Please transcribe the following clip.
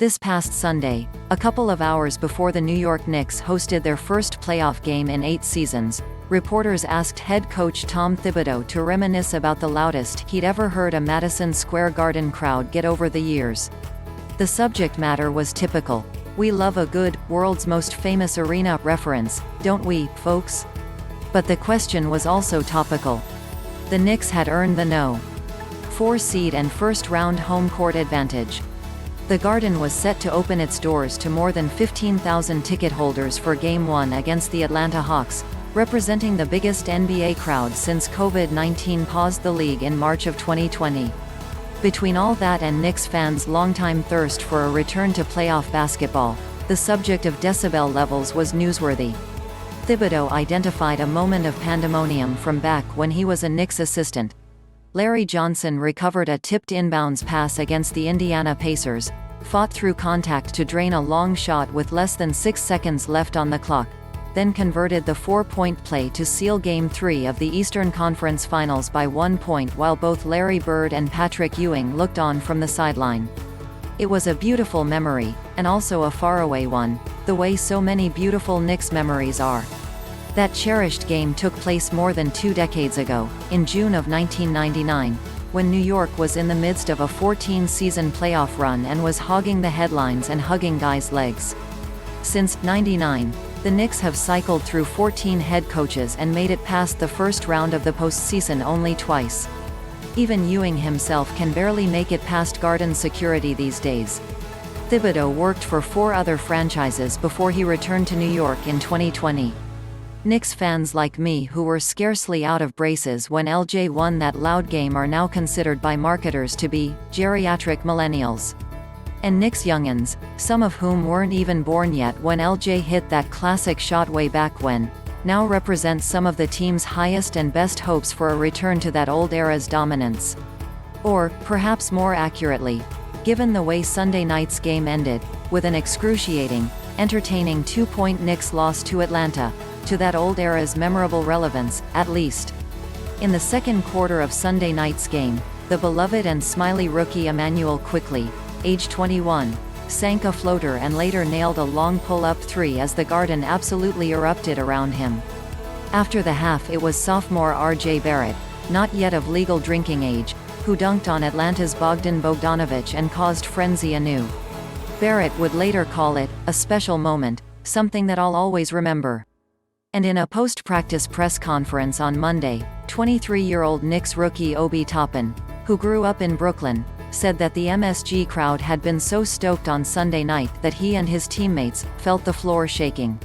This past Sunday, a couple of hours before the New York Knicks hosted their first playoff game in 8 seasons, reporters asked head coach Tom Thibodeau to reminisce about the loudest he'd ever heard a Madison Square Garden crowd get over the years. The subject matter was typical. "We love a good, world's most famous arena reference, don't we, folks?" But the question was also topical. The Knicks had earned the no. 4 seed and first-round home court advantage. The Garden was set to open its doors to more than 15,000 ticket holders for Game 1 against the Atlanta Hawks, representing the biggest NBA crowd since COVID-19 paused the league in March of 2020. Between all that and Knicks fans' longtime thirst for a return to playoff basketball, the subject of decibel levels was newsworthy. Thibodeau identified a moment of pandemonium from back when he was a Knicks assistant. Larry Johnson recovered a tipped inbounds pass against the Indiana Pacers, fought through contact to drain a long shot with less than 6 seconds left on the clock, then converted the 4-point play to seal Game 3 of the Eastern Conference Finals by 1 point while both Larry Bird and Patrick Ewing looked on from the sideline. It was a beautiful memory, and also a faraway one, the way so many beautiful Knicks memories are. That cherished game took place more than 2 decades ago, in June of 1999, when New York was in the midst of a 14-season playoff run and was hogging the headlines and hugging guys' legs. Since '99, the Knicks have cycled through 14 head coaches and made it past the first round of the postseason only twice. Even Ewing himself can barely make it past Garden security these days. Thibodeau worked for 4 other franchises before he returned to New York in 2020. Knicks fans like me who were scarcely out of braces when LJ won that loud game are now considered by marketers to be geriatric millennials. And Knicks youngins, some of whom weren't even born yet when LJ hit that classic shot way back when, now represent some of the team's highest and best hopes for a return to that old era's dominance. Or, perhaps more accurately, given the way Sunday night's game ended, with an excruciating, entertaining 2-point Knicks loss to Atlanta, to that old era's memorable relevance, at least. In the second quarter of Sunday night's game, the beloved and smiley rookie Immanuel Quickley, age 21, sank a floater and later nailed a long pull-up 3 as the Garden absolutely erupted around him. After the half it was sophomore RJ Barrett, not yet of legal drinking age, who dunked on Atlanta's Bogdanovic and caused frenzy anew. Barrett would later call it a special moment, something that I'll always remember. And in a post-practice press conference on Monday, 23-year-old Knicks rookie Obi Toppin, who grew up in Brooklyn, said that the MSG crowd had been so stoked on Sunday night that he and his teammates felt the floor shaking.